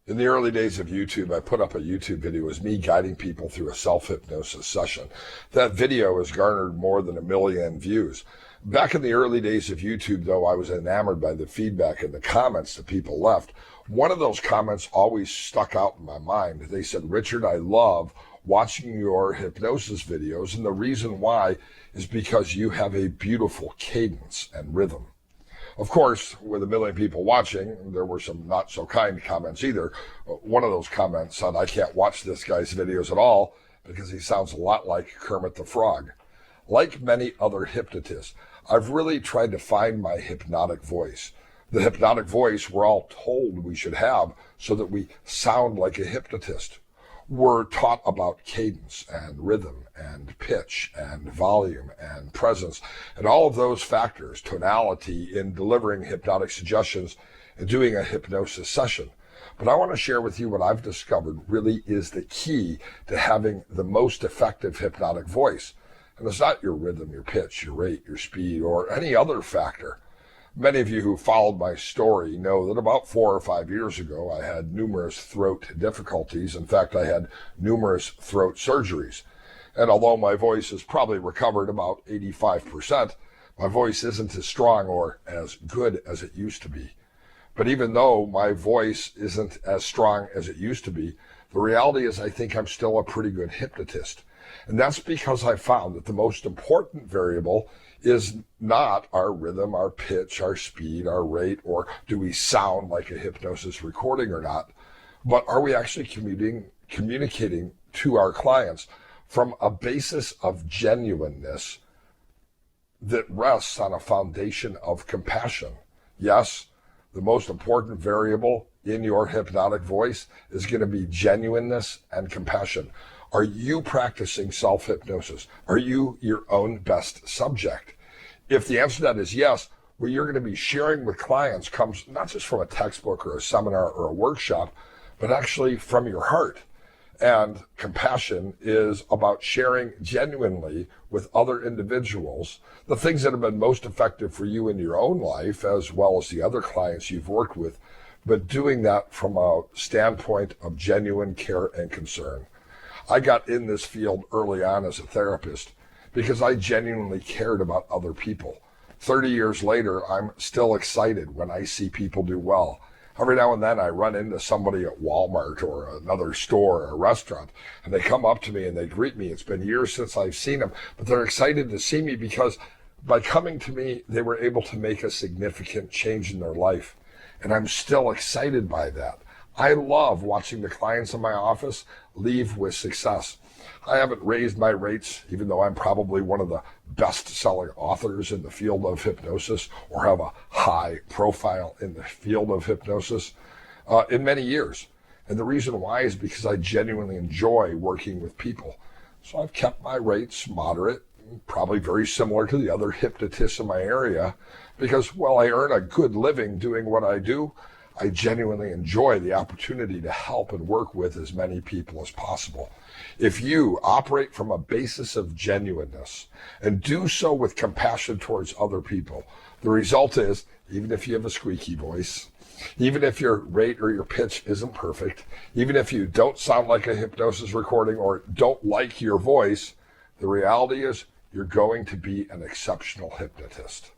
In the early days of YouTube, I put up a YouTube video as me guiding people through a self-hypnosis session. That video has garnered more than 1 million views. Back in the early days of YouTube, though, I was enamored by the feedback and the comments that people left. One of those comments always stuck out in my mind. They said, "Richard, I love watching your hypnosis videos, and the reason why is because you have a beautiful cadence and rhythm." Of course, with 1 million people watching, there were some not so kind comments either. One of those comments said, "I can't watch this guy's videos at all because he sounds a lot like Kermit the Frog." Like many other hypnotists, I've really tried to find my hypnotic voice. The hypnotic voice we're all told we should have so that we sound like a hypnotist. We're taught about cadence and rhythm and pitch and volume and presence and all of those factors, tonality in delivering hypnotic suggestions and doing a hypnosis session. But I want to share with you what I've discovered really is the key to having the most effective hypnotic voice. And it's not your rhythm, your pitch, your rate, your speed, or any other factor. Many of you who followed my story know that about 4 or 5 years ago, I had numerous throat difficulties. In fact, I had numerous throat surgeries. And although my voice has probably recovered about 85%, my voice isn't as strong or as good as it used to be. But even though my voice isn't as strong as it used to be, the reality is I think I'm still a pretty good hypnotist. And that's because I found that the most important variable is not our rhythm, our pitch, our speed, our rate, or do we sound like a hypnosis recording or not, but are we actually communicating to our clients from a basis of genuineness that rests on a foundation of compassion. Yes, the most important variable in your hypnotic voice is going to be genuineness and compassion. Are you practicing self-hypnosis? Are you your own best subject? If the answer to that is yes, what you're going to be sharing with clients comes not just from a textbook or a seminar or a workshop, but actually from your heart. And compassion is about sharing genuinely with other individuals the things that have been most effective for you in your own life, as well as the other clients you've worked with, but doing that from a standpoint of genuine care and concern. I got in this field early on as a therapist because I genuinely cared about other people. 30 years later, I'm still excited when I see people do well. Every now and then I run into somebody at Walmart or another store or a restaurant, and they come up to me and they greet me. It's been years since I've seen them, but they're excited to see me because by coming to me, they were able to make a significant change in their life. And I'm still excited by that. I love watching the clients in my office leave with success. I haven't raised my rates, even though I'm probably one of the best-selling authors in the field of hypnosis or have a high profile in the field of hypnosis in many years. And the reason why is because I genuinely enjoy working with people. So I've kept my rates moderate, probably very similar to the other hypnotists in my area, because while I earn a good living doing what I do, I genuinely enjoy the opportunity to help and work with as many people as possible. If you operate from a basis of genuineness and do so with compassion towards other people, the result is, even if you have a squeaky voice, even if your rate or your pitch isn't perfect, even if you don't sound like a hypnosis recording or don't like your voice, the reality is you're going to be an exceptional hypnotist.